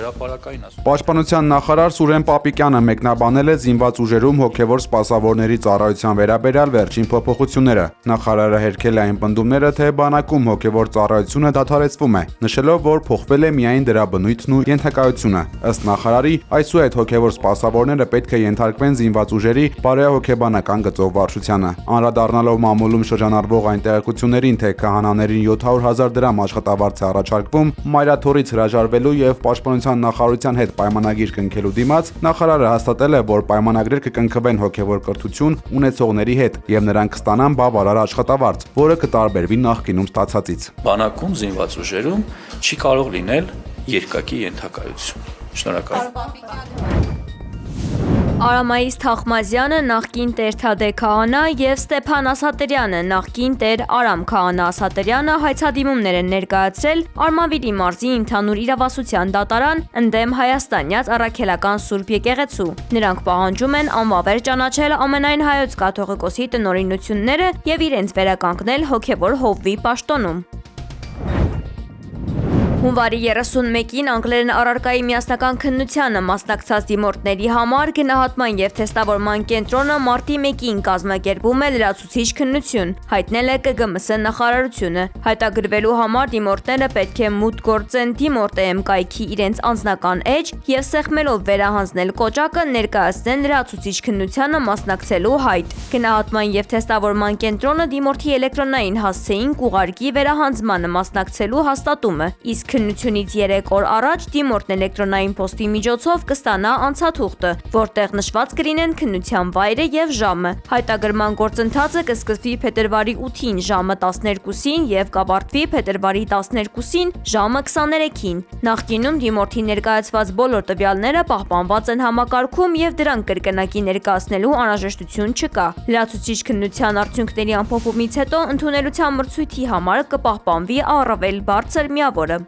հրապարակային ասում։ Պաշտպանության նախարար Սուրեն Պապիկյանը մեկնաբանել է զինված ուժերում հոգևոր սպասավորների ծառայության վերաբերյալ վերջին փոփոխությունները։ Նախարարը հերքել է այն պնդումները, թե բանակում հոգևոր ծառայությունը դադարեցվում է, նշելով, որ փոխվել է միայն դրա բնույթն ու ենթակայությունը։ Ըստ նախարարի, այսուհետ հոգևոր սպասավորները պետք է ենթարկվեն զինված ուժերի բարոյահոգեբանական գծով վարչությանը։ Անդրադառնալով մամուլում շրջանառվող այն տեղեկություններին, թե քահանաներին 700,000 դրամ աշխատավարձ է առաջարկվում մայրաթորից հրաժարվելու եւ Պաշտպանության նախարարության հետ պայմանագիր կնքելու դիմաց, նախարարը հաստատել է, որ պայմանագրեր կկնքվեն հոգևոր կրթություն ունեցողների հետ եւ նրանք կստանան բավարար աշխատավարձ, որը կտարբերվի նախկինում ստացածից։ Բանակում զինված ուժերում չի կարող լինել երկակի ենթակայություն։ Շնորհակալ։ Արամայիս Թախմազյանը, նախկին տեր Թադե քահանա եւ Ստեփան Ասատրյանը, նախկին տեր Արամ քահանա Ասատրյանը հայցադիմումներ են ներկայացրել Արմավիրի մարզի ընդհանուր իրավասության դատարան ընդդեմ հայաստանյաց առաքելական Սուրբ եկեղեցու։ Նրանք պահանջում են անվավեր ճանաչել ամենայն հայոց կաթողիկոսի տնօրինությունները եւ իրենց վերականգնել հոգեվոր հովվի պաշտոնում։ Հունվարի 31-ին անգլերեն առարկայի միասնական քննությանը մասնակցած դիմորդների համար գնահատման եւ թեստավորման կենտրոնը մարտի 1-ին կազմակերպում է լրացուցիչ քննություն, հայտնել է ԿԳՄՍ նախարարությունը։ Հայտագրվելու համար դիմորդները պետք է մուտք գործեն Դիմորտ.am կայքի իրենց անձնական էջ եւ սեղմելով վերահանձնել կոճակը ներկայացնեն լրացուցիչ քննությանը մասնակցելու հայտ։ Գնահատման եւ թեստավորման կենտրոնը դիմորդի էլեկտրոնային հասցեին կուղարկի վերահանձմանը մասնակցելու հաստատումը, իսկ քննությունից 3 օր առաջ դիմորդն էլեկտրոնային փոստի միջոցով կստանա անցաթուղթը, որտեղ նշված կլինեն քննության վայրը եւ ժամը։ Հայտագրման գործընթացը կսկսվի փետրվարի 8-ին ժամը 12-ին եւ կավարտվի փետրվարի 12-ին ժամը 23-ին։ Նախկինում դիմորդի ներկայացված բոլոր տվյալները պահպանված են համակարգում եւ դրանք կրկնակի ներկայացնելու անհրաժեշտություն չկա։ Լրացուցիչ քննության արդյունքների ամփոփումից հետո ընդունելության մրցույթի համար կպահպանվի առավել բարձր միավորը։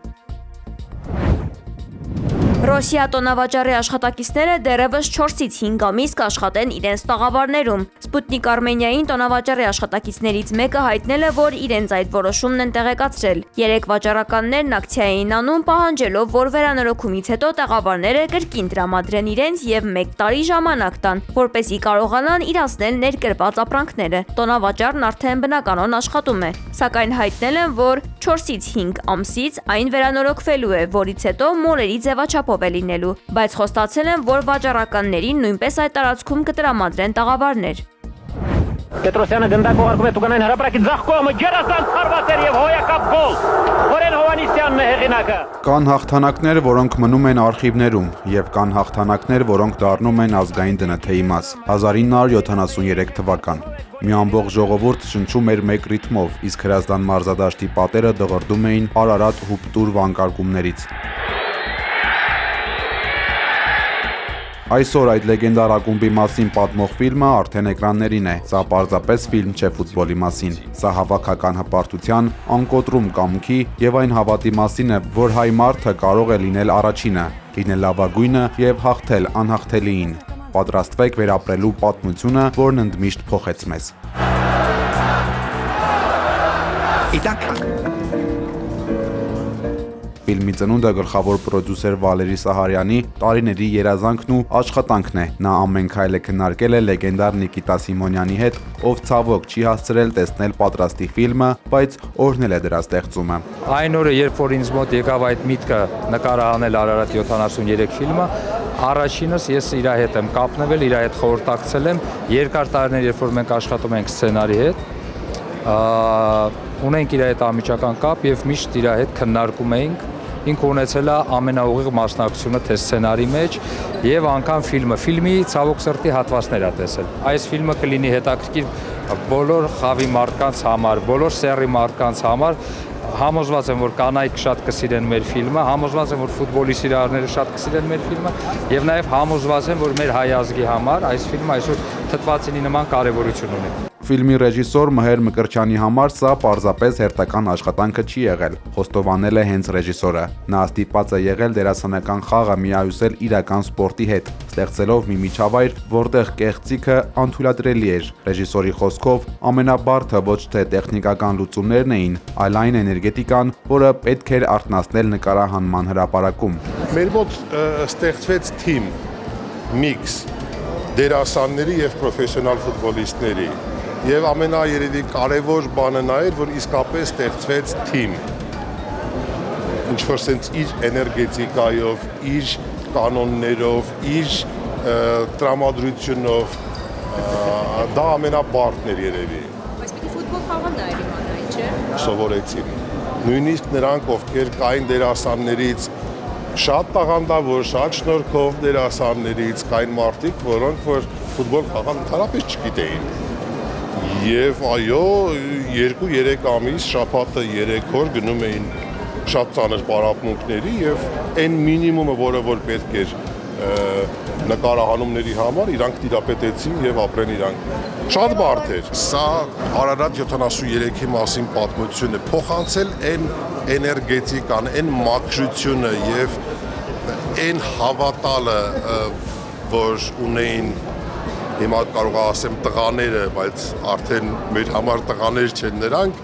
Ռոսիա տոնավաճառի աշխատակիցները դեռևս 4-ից 5 ամիս կաշխատեն իրենց տաղավարներում։ Սպուտնիկ Արմենիային տոնավաճառի աշխատակիցներից մեկը հայտնել է, որ իրենց այդ որոշումն են տեղեկացրել։ 3 վաճառականներն ակցիա էին անում, պահանջելով, որ վերանորոգումից հետո տաղավարները կրկին տրամադրեն իրենց եւ 1 տարի ժամանակ տան, որպեսզի կարողանան իրացնել ներկրված ապրանքները։ Տոնավաճառն արդեն բնականon աշխատում է, սակայն հայտնել են, որ 4-ից 5 ամսից այն վերանորոգվելու է, որից հետո մոլերի ձևաչափով է լինելու, բայց խոստացել են, որ վաճառականներին նույնպես այդ տարածքում կտրամադրեն տաղավարներ։ Պետրոսյանը գնդակով արկում է Տուգանային հրապարակի ձախ կողմը ջերասան խարված էր եւ հոյակապ գոլ։ Օրեն Հովանիսյանն է հեղինակը։ Կան հաղթանակներ, որոնք մնում են արխիվներում, եւ կան հաղթանակներ, որոնք դառնում են ազգային դնթեի մաս։ 1973 թվական։ Մի ամբողջ ժողովուրդ շնչում էր մեկ ռիթմով, իսկ Հրազդան մարզադաշտի պատերը դղրդում էին Արարատ հուպտուր վանկարկումներից։ Այսօր այդ լեգենդար ակումբի մասին պատմող ֆիլմը արդեն էկրաններին է։ Սա պարզապես ֆիլմ չէ ֆուտբոլի մասին։ Սա հավաքական հպարտության, անկոտրում կամքի եւ այն հավատի մասին է, որ հայ մարդը կարող է լինել առաջինը, լինել լավագույնը եւ հաղթել անհաղթելիին։ Պատրաստվեք վերապրելու պատմությունը, որն ընդմիշտ փոխեց մեզ։ Ֆիլմի ծնունդը գլխավոր պրոդյուսեր Վալերի Սահարյանի տարիների երազանքն ու աշխատանքն է։ Նա ամեն քայլը քննարկել է լեգենդար Նիկիտա Սիմոնյանի հետ, ով ցավոք չի հասցրել տեսնել պատրաստի ֆիլմը, բայց օրհնել է դրա ստեղծումը։ Այն օրը, երբ որ ինձ մոտ եկավ այդ միտքը նկարահանել Արարատ 73 ֆիլմը, առաջինս ես իր հետ եմ կապնվել, իր հետ խորհրդակցել եմ երկար տարիներ, երբ որ մենք աշխատում ենք սցենարի հետ, ունենք իր հետ անմիջական կապ եւ միշտ իր հետ քննարկում էինք։ Ինքը ունեցել է ամենաուղիղ մասնակցությունը թե սցենարի մեջ եւ անգամ ֆիլմի ցավոք սրտի հատվածներ ա տեսել։ Այս ֆիլմը կլինի հետաքրքիր բոլոր խավի մարդկանց համար, բոլոր սեռի մարդկանց համար։ Համոզված եմ, որ կանայք շատ կսիրեն մեր ֆիլմը, համոզված եմ, որ ֆուտբոլի սիրահարները շատ կսիրեն մեր ֆիլմը եւ նաեւ համոզված եմ, որ մեր հայ ազգի համար այս ֆիլմը այսօր թթվածինի նման կարեւորություն ունի։ Ֆիլմի ռեժիսոր Մհեր Մկրտչյանի համար սա պարզապես հերթական աշխատանքը չի եղել, խոստովանել է հենց ռեժիսորը։ Նա ստիպված է եղել դերասանական խաղը միայուսել իրական սպորտի հետ, ստեղծելով մի միջավայր, որտեղ կեղծիքը անթույլատրելի էր։ Ռեժիսորի խոսքով ամենաբարդը ոչ թե տեխնիկական լուծումներն էին, այլ այն էներգետիկան, որը պետք էր արթնացնել նկարահանման հրապարակում։ Մեր մոտ ստեղծվեց թիմ, միքս դերասանների եւ պրոֆեսիոնալ ֆուտբոլիստների։ Եվ ամենաերևի կարևոր բանը նա էր, որ իսկապես ստեղծվեց թիմ։ Ինչ-որ sense իր էներգետիկայով, իր կանոններով, իր տրամադրությունով, դա ամենաբարդն էր երևի։ Բայց պիտի ֆուտբոլ խաղան դա էր իմանալ, չէ՞։ Սովորեցին։ Նույնիսկ նրանք, ովքեր կային դերասաններից շատ տաղանդավոր, շատ շնորհքով դերասաններից, կային մարդիկ, որոնք որ ֆուտբոլ խաղան ընդհանրապես չգիտեին։ Եվ այո, 2-3 ամիս, շաբաթը 3 օր գնում էին շատ ծանր պարապմունքների եւ այն մինիմումը, որը որ պետք էր նկարահանումների համար, իրանք տիրապետեցին եւ ապրեն իրանք։ Շատ բարդ էր։ Սա Արարատ 73-ի մասին պատմությունը փոխանցել այն էներգետիկան, այն մաքրությունը եւ այն հավատալը, որ ունեին հիմա կարող ասեմ տղաները, բայց արդեն մեր համար տղաներ չեն նրանք,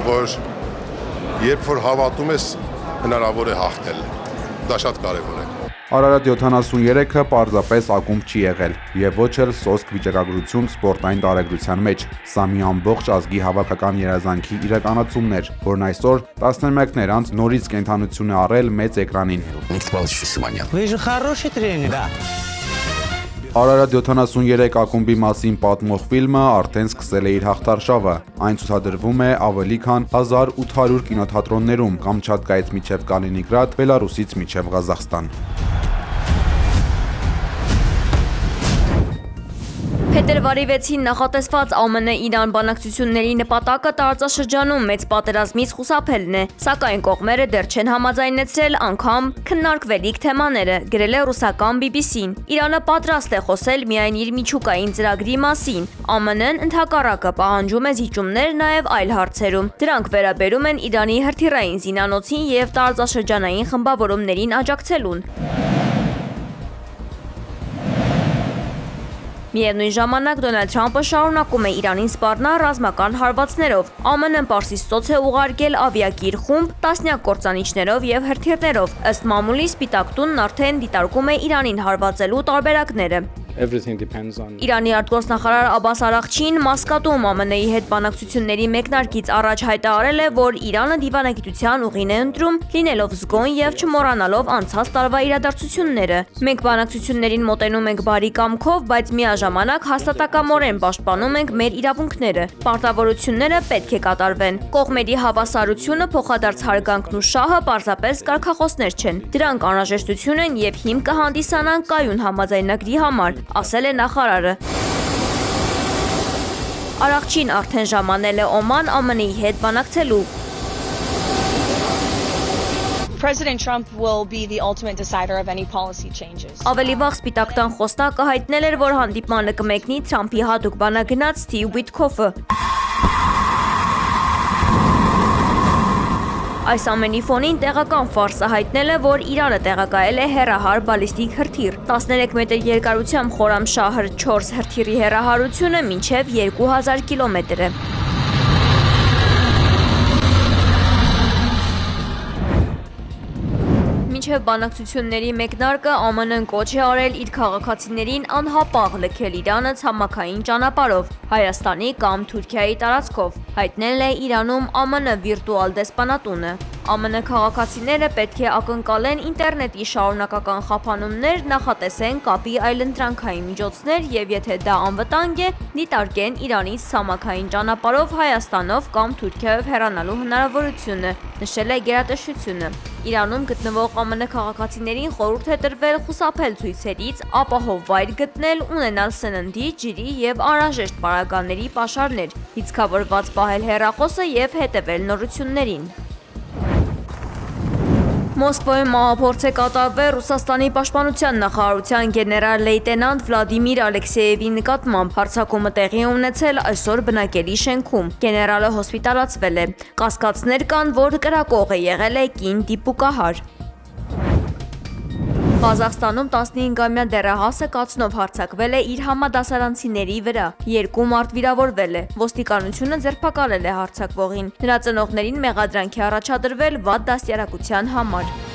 որ երբ որ հավատում ես, հնարավոր է հաղթել։ Դա շատ կարևոր է։ Արարատ 73-ը պարզապես ակումբ չի եղել եւ ոչ էլ սոսկ վիճակագրություն սպորտային տարեգրության մեջ։ Սա մի ամբողջ ազգի հավաքական երազանքի իրականացումն էր, որն այսօր տասնամյակներ անց նորից կենթանություն է առել մեծ էկրանին։ Вы же хороший тренер. Да. Արարատ 73 ակումբի մասին պատմող ֆիլմը արդեն սկսել է իր հաղթարշավը։ Այն ցուցադրվում է ավելի քան 1800 կինոթատրոններում, Կամչատկայից մինչև Կալինինգրադ, Բելարուսից մինչև Ղազախստան։ Փետրվարի 6-ին նախատեսված ԱՄՆ-Իրան բանակցությունների նպատակը տարածաշրջանում մեծ պատերազմից խուսափելն է, սակայն կողմերը դեռ չեն համաձայնեցրել անգամ քննարկվելիք թեմաները, գրել է ռուսական BBC-ն։ Իրանը պատրաստ է խոսել միայն իր միջուկային ծրագրի մասին։ ԱՄՆ-ն ընդհակառակը պահանջում է զիջումներ նաև այլ հարցերում։ Դրանք վերաբերում են Իրանի հրթիռային զինանոցին եւ տարածաշրջանային խմբավորումներին աջակցելուն։ Միևնույն ժամանակ Դոնալդ Թրամփը շարունակում է Իրանին սպառնալ ռազմական հարվածներով։ ԱՄՆ-ն Պարսից ծոց է ուղարկել ավիակիր խումբ տասնյակ կործանիչներով եւ հրթիռներով։ Ըստ մամուլի Սպիտակ տունն արդեն դիտարկում է Իրանին հարվածելու տարբերակները։ Իրանի արտգործնախարար Աբբաս Արաղչին Մասկատում ԱՄՆ-ի հետ բանակցությունների մեկնարկից առաջ հայտարարել է, որ Իրանը դիվանագիտության ուղին է ընտրում, լինելով զգոն եւ չմոռանալով անցած տարվա իրադարձությունները։ Մենք բանակցություններին մոտենում ենք բարի կամքով, բայց միաժամանակ հաստատակամորեն պաշտպանում ենք մեր իրավունքները։ Պարտավորությունները պետք է կատարվեն։ Կողմերի հավասարությունը, փոխադարձ հարգանքն ու շահը պարզապես կարգախոսներ չեն։ Դրանք անհրաժեշտություն են եւ հիմք կհանդիսանան կայուն համաձայնագրի համար, ասել է նախարարը։ Արաղչին արդեն ժամանել է Օման ԱՄՆ-ի հետ բանակցելու։ President Trump will be the ultimate decider of any policy changes. Ավելի վաղ Սպիտակ տան խոսնակը հայտնել էր, որ հանդիպմանը կմեկնի Թրամփի հատուկ բանագնաց Սթիվ Ուիթքոֆը։ Այս ամենի ֆոնին տեղական ֆարսը հայտնել է, որ Իրանը տեղակայել է հեռահար բալիստիկ հրթիռ։ 13 մետր երկարությամբ Խորամշահր 4 հրթիռի հեռահարությունը մինչև 2000 կիլոմետր է։ Մինչև բանակցությունների մեկնարկը ԱՄՆ-ն կոչ է արել իր քաղաքացիներին անհապաղ լքել Իրանը ցամաքային ճանապարհով, Հայաստանի կամ Թուրքիայի տարածքով, հայտնել է Իրանում ԱՄՆ վիրտուալ դեսպանատունը։ ԱՄՆ քաղաքացիները պետք է ակնկալեն ինտերնետի շարունակական խափանումներ, նախատեսեն կապի այլընտրանքային միջոցներ եւ եթե դա անվտանգ է, դիտարկեն Իրանից ցամաքային ճանապարհով Հայաստանով կամ Թուրքիայով հեռանալու հնարավորությունը, նշել է գերատեսչությունը։ Իրանում գտնվող ԱՄՆ քաղաքացիներին խորհուրդ է տրվել խուսափել ցույցերից, ապահով վայր գտնել, ունենալ սննդի, ջրի եւ անհրաժեշտ պարագաների պաշարներ, լիցքավորված պահել հեռախոսը եւ հետեւել նորություններին։ Մոսկվայում մահափորձ է կատարվել Ռուսաստանի պաշտպանության նախարարության գեներալ լեյտենանտ Վլադիմիր Ալեքսեևի նկատմամբ։ Հարձակումը տեղի ունեցել այսօր բնակելի շենքում։ Գեներալը հոսպիտալացվել է։ Կասկածներ կան, որ կրակողը եղել է կին դիպուկահար։ Ղազախստանում 15-ամյա դեռահասը կացնով հարձակվել է իր համադասարանցիների վրա։ 2 մարդ վիրավորվել է։ Ոստիկանությունը ձերբակալել է հարձակվողին։ Նրա ծնողներին մեղադրանք է առաջադրվել վատ դաստիարակության համար։